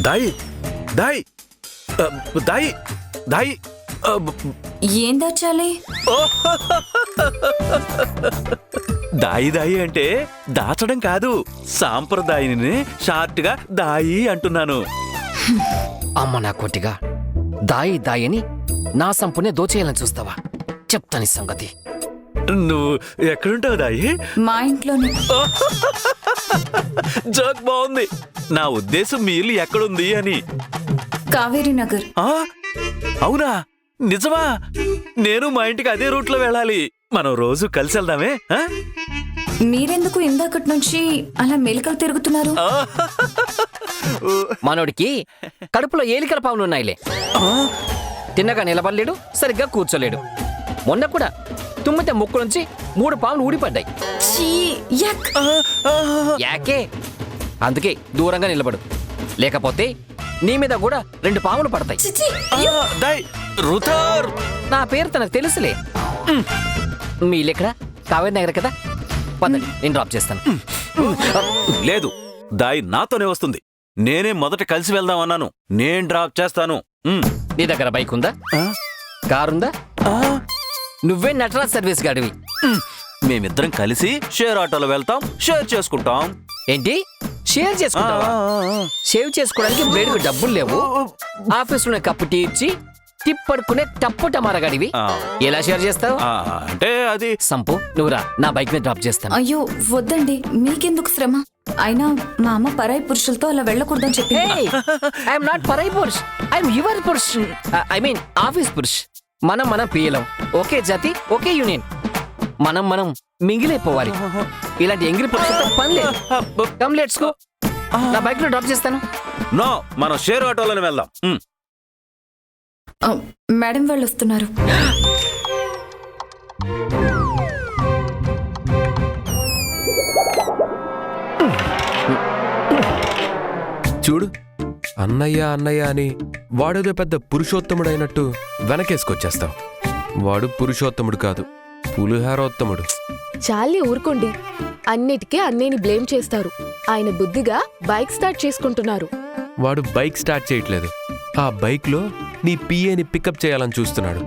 దాయి దాయి దాయి దాయి ఏం దాచాలి? దాయి దాయి అంటే దాచడం కాదు, సాంప్రదాయాన్ని షార్ట్ గా దాయి అంటున్నాను. అమ్మ నా కొట్టిగా దాయి దాయని నా సంపునే దోచేయాలని చూస్తావా? చెప్తాని సంగతి. నువ్వు ఎక్కడుంటావు దాయి? మా ఇంట్లోనే. జోక్ బాగుంది. నా ఉద్దేశం మీ ఇల్లు ఎక్కడుంది అని. కావేరీ నగర్. అవునా? నిజమా? నేను మా ఇంటికి అదే రూట్ లో వెళ్ళాలి. మనం రోజు కలిసి వెళ్దామే? మీరెందుకు ఇందాకటి నుంచి అలా మెలికలు తిరుగుతున్నారు? మనోడికి కడుపులో ఏలికల పాములున్నాయిలే. తిన్నగా నిలబడలేడు, సరిగ్గా కూర్చోలేడు. మొన్న కూడా తుమ్మితే ముక్కు నుంచి 3 పాములు ఊడిపడ్డాయి. ఛీ, యక్. యాకే అందుకే దూరంగా నిలబడు, లేకపోతే నీ మీద కూడా 2 పాములు పడతాయి. చిచి. దాయ్ రుతార్. నా పేరు తనకు తెలుసులే. మీ ఇల్లెక్కడ? కావేరీ నగర్ కదా. పదండి, నేను డ్రాప్ చేస్తాను. లేదు, దాయి నాతోనే వస్తుంది. నేనే మొదట కలిసి వెళ్దామన్నాను. నేను డ్రాప్ చేస్తాను. నీ దగ్గర బైక్ ఉందా? కారుందా? నువ్వే నటరాజ్ సర్వీస్ గాడివి. మేమిద్దరం కలిసి షేర్ ఆటోలో వెళ్తాం, షేర్ చేసుకుంటాం. ఏంటి షేర్ చేసుకుంటావా? షేవ్ చేసుకోవడానికి బ్లేడ్కి డబ్బులు లేవు. ఆఫీసులో కప్పు టీ ఇచ్చి తిప్పడుకునే తప్పు టమారగాడివి. ఎలా షేర్ చేస్తావు? అంటే అది సంపు, నువ్వురా, నా బైక్ మీద డ్రాప్ చేస్తాను. అయ్యో వద్దండి, మీకెందుకు శ్రమ? అయినా మా అమ్మ పరాయి పురుషులతో అలా వెళ్ళకూడదని చెప్పింది. ఐఎమ్ నాట్ పరాయి పురుష్, ఐఎమ్ యువర్ పురుష్. ఐ మీన్ ఆఫీస్ పురుష్. మనం పీఎలం, ఒకే జాతి, ఒకే యూనియన్. మనం మింగిలైపోవాలి. ఇలాంటి ఎంగిలి పురుషులతో పని లేదు. Come let's go. నా బైక్ లో డ్రాప్ చేస్తాను. నో, మనం షేర్ ఆటోలోనే వెళ్దాం. మేడం వాళ్ళు వస్తున్నారు. చూడు, అన్నయ్య అన్నయ్య అని వాడేదో పెద్ద పురుషోత్తముడైనట్టు వెనకేసుకొచ్చేస్తావు. వాడు పురుషోత్తముడు కాదు, పులిహారోత్తముడు. చాలే ఊరుకోండి. అన్నిటికీ అన్నయ్యని బ్లేమ్ చేస్తారు. ఆయన బుద్ధిగా బైక్ స్టార్ట్ చేసుకుంటున్నారు. వాడు బైక్ స్టార్ట్ చేయట్లేదు, ఆ బైక్లో నీ పిఏని పికప్ చేయాలని చూస్తున్నాడు.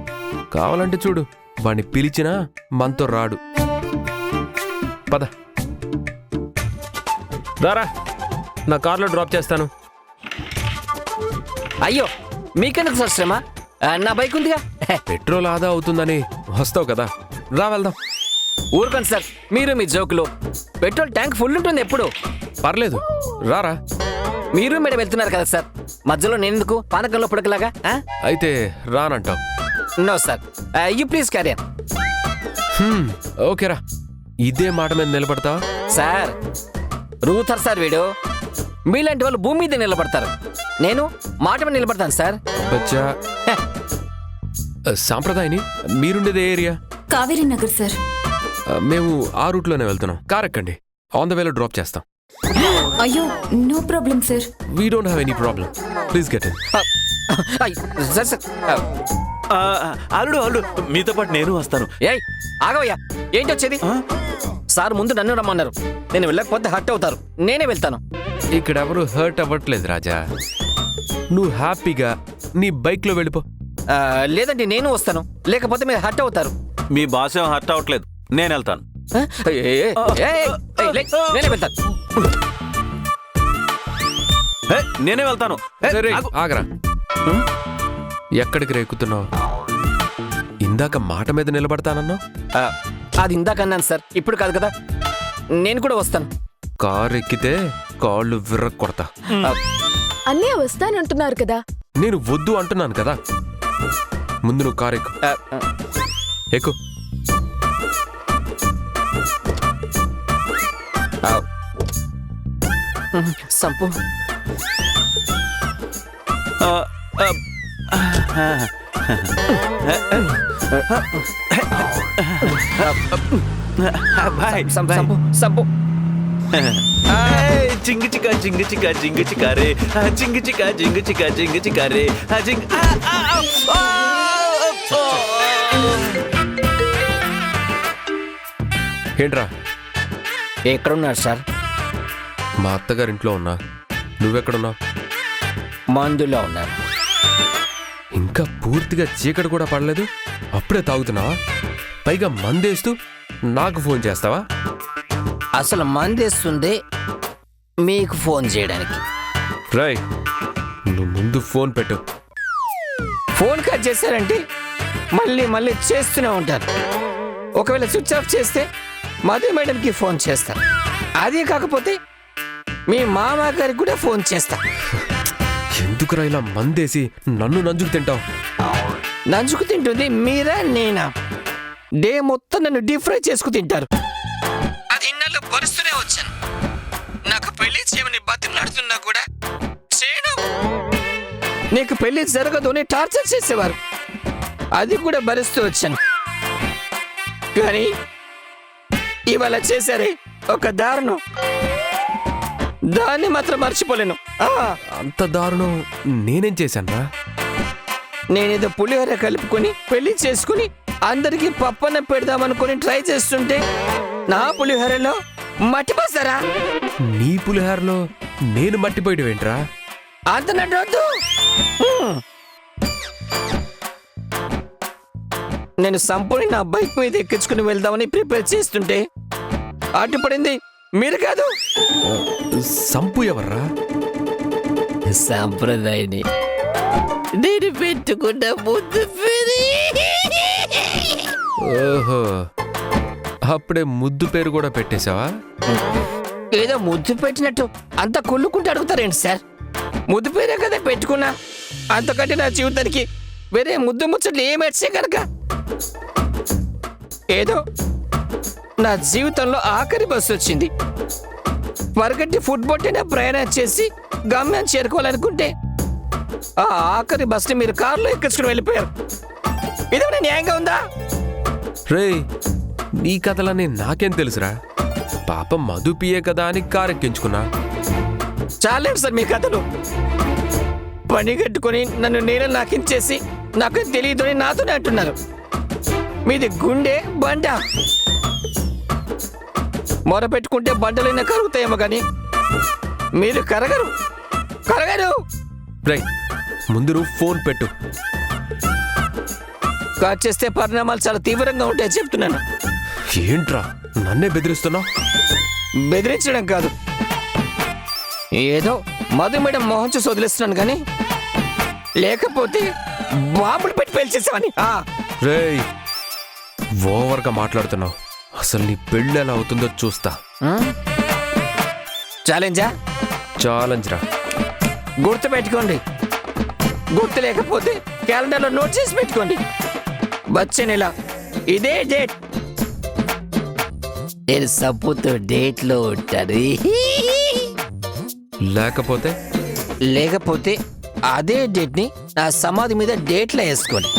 కావాలంటే చూడు, వాణ్ణి పిలిచినా మనతో రాడు. పద రారా, నా కార్లో డ్రాప్ చేస్తాను. అయ్యో, మీకెందుకు సార్ శ్రమ? నా బైక్ ఉందిగా. పెట్రోల్ ఆదా అవుతుందని వస్తావు కదా, రా వెళ్దాం. ఊరుకోండి సార్, మీరు మీ జోకులు. పెట్రోల్ ట్యాంక్ ఫుల్ ఉంటుంది ఎప్పుడు. పర్లేదు, రారా. మీరు మేడం వెళ్తున్నారు కదా సార్, మధ్యలో నేనెందుకు పానకంలో పుడకలాగా? అయితే రానంటావు? No sir, you please carry on. ఓకేరా, ఇదే మాట మీద నిలబడతావా? సార్, రూథర్ సార్ వీడు. మీలాంటి వాళ్ళు భూమి మీద నిలబడతారు, నేను మాట మీద నిలబడతాను సార్. బచ్చా, సాంప్రదాయని మీరుండేది ఏరియా? కావేరీ నగర్ సార్. మేము ఆ రూట్లోనే వెళ్తున్నాం. కార్ ఎక్కండి, ఆన్ ద వేలో డ్రాప్ చేస్తాం. అయ్యో no problem sir. We don't have any problem, please get in. Sir sir, అల్లుడు మీతో పాటు నేను వస్తాను. ఏయ్ ఆగవయ్యా, ఏంటి వచ్చేది? సార్ ముందు నన్ను రమ్మన్నారు, నేను వెళ్ళకపోతే హర్ట్ అవుతారు. నేనే వెళ్తాను. ఇక్కడ ఎవరు హర్ట్ అవ్వట్లేదు రాజా, నువ్వు హ్యాపీగా నీ బైక్లో వెళ్ళిపో. లేదండి నేను వస్తాను, లేకపోతే మీరు హర్ట్ అవుతారు. మీ బాస్ ఏం హర్ట్ అవ్వట్లేదు, నేను వెళ్తాను. నేనే వెళ్తాను. నేనే వెళ్తాను. సరే, ఆగరా. ఎక్కడికి రేకుతున్నావు? ఇందాక మాట మీద నిలబడతానన్నావు. అది ఇందాక అన్నాను సార్, ఇప్పుడు కాదు కదా. నేను కూడా వస్తాను. కారు ఎక్కితే కాళ్ళు విర్ర కొడతా. అన్నయ్య వస్తానంటున్నారు కదా. నేను వద్దు అంటున్నాను కదా. ముందు నువ్వు కారు ఎక్కు. ఎక్కు. సంపు, సంపు సంపు. జింగు చికా జింగు చికా జింగు చికా రే, జింగు చికా జింగు చికా జింగు చికా రే, జింగ్. ఏంట్రా? ఎక్కడున్నారు సార్? మా అత్తగారింట్లో ఉన్నా. నువ్వెక్కడున్నావు? మందులో ఉన్నాను. ఇంకా పూర్తిగా చీకటి కూడా పడలేదు అప్పుడే తాగుతున్నావా? పైగా మందేస్తూ నాకు ఫోన్ చేస్తావా? అసలు మందేస్తుంది మీకు ఫోన్ చేయడానికి. రై, నువ్వు ముందు ఫోన్ పెట్టు. ఫోన్ కట్ చేశారంటే మళ్ళీ మళ్ళీ చేస్తూనే ఉంటారు. ఒకవేళ స్విచ్ ఆఫ్ చేస్తే మధు మేడంకి ఫోన్ చేస్తాను. అదే కాకపోతే మీ మామ గారికి కూడా ఫోన్ చేస్తా. ఎందుకురా ఇలా మందేసి నన్ను నంజుకు తింటావు? నంచుకు తింటుంది మీరా నేనా? డే మొత్తం నన్ను డీప్ ఫ్రై చేసుకు తింటారు. అది ఇన్నాళ్ళు భరుస్తూనే వచ్చాను. నాకు పెళ్లి చేయమని బతిమలాడుతున్నా కూడా చేయను. నీకు పెళ్లి జరగదు అని టార్చర్ చేసేవారు. అది కూడా భరిస్తూ వచ్చాను. కానీ ఇవాళ చేశారే ఒక దారుణం, దాన్ని మాత్రం మర్చిపోలేను. అంత దారుణం నేనేం చేశానురా? నేనేదో పులిహోర కలుపుకొని పెళ్లి చేసుకుని అందరికి పప్పన్న పెడదామనుకుని ట్రై చేస్తుంటే నా పులిహోరలో మట్టి పోస్తారా? నీ పులిహారలో నేను మట్టిపోయడం ఏంట్రా? అంత నడవద్దు. నేను సంపూర్ణ నా బైక్ మీద ఎక్కించుకుని వెళ్దామని ప్రిపేర్ చేస్తుంటే అడ్డుపడింది మీరు కాదు, సంపు ఎవర్రా? సాంప్రదాయని నేను పెట్టుకున్న ముద్దు ఓహో, అప్పుడే ముద్దు పేరు కూడా పెట్టేశావా? ఏదో ముద్దు పెట్టినట్టు అంత కుళ్ళుకుంటూ అడుగుతారేంటి సార్? ముద్దు పేరే కదా పెట్టుకున్నా. అంతకంటే నా జీవితానికి వేరే ముద్దు ముచ్చట్లు ఏమేడ్చే కనుక ఏదో నా జీవితంలో ఆఖరి బస్సు వచ్చింది. మరగట్టి ఫుట్బాల్ అయినా ప్రయాణం చేసి గమ్యం చేరుకోవాలనుకుంటే ఆ ఆఖరి బస్ని మీరు కారులో ఎక్కించుకుని వెళ్ళిపోయారు. ఇదేమైనా న్యాయంగా ఉందా? రేయ్, నీ కథలన్నీ నాకేం తెలుసురా? పాపం మధు పియే కదా అని కారెక్కించుకున్నా. చాలేదు సార్ మీ కథలు. పని కట్టుకొని నన్ను నీళ్ళని నాకించేసి నాకు తెలియదు అని నాతోనే అంటున్నారు. మీది గుండె బండ. మొర పెట్టుకుంటే బండలైనా కరుగుతాయేమో కానీ మీరు కరగరు. రేయ్, ముందు నువ్వు ఫోన్ పెట్టు. కట్ చేస్తే పరిణామాలు చాలా తీవ్రంగా ఉంటాయి చెప్తున్నాను. ఏంట్రా నన్నే బెదిరిస్తున్నావు? బెదిరించడం కాదు, ఏదో మధు మేడం మోహన్ చూసి వదిలేస్తున్నాను కానీ లేకపోతే బాంబులు పెట్టి పేల్చేసావని. రేయ్, ఓవర్గా మాట్లాడుతున్నావు. అసలు నీ పెళ్ళి ఎలా అవుతుందో చూస్తా. ఛాలెంజా? ఛాలెంజ్ రా. గుర్తు పెట్టుకోండి. గుర్తు లేకపోతే క్యాలెండర్లో నోట్ చేసి పెట్టుకోండి. వచ్చే నెల ఇదే డేట్ నేను సబ్బుతో డేట్లో ఉంటాను. లేకపోతే లేకపోతే అదే డేట్ని నా సమాధి మీద డేట్లో వేసుకోండి.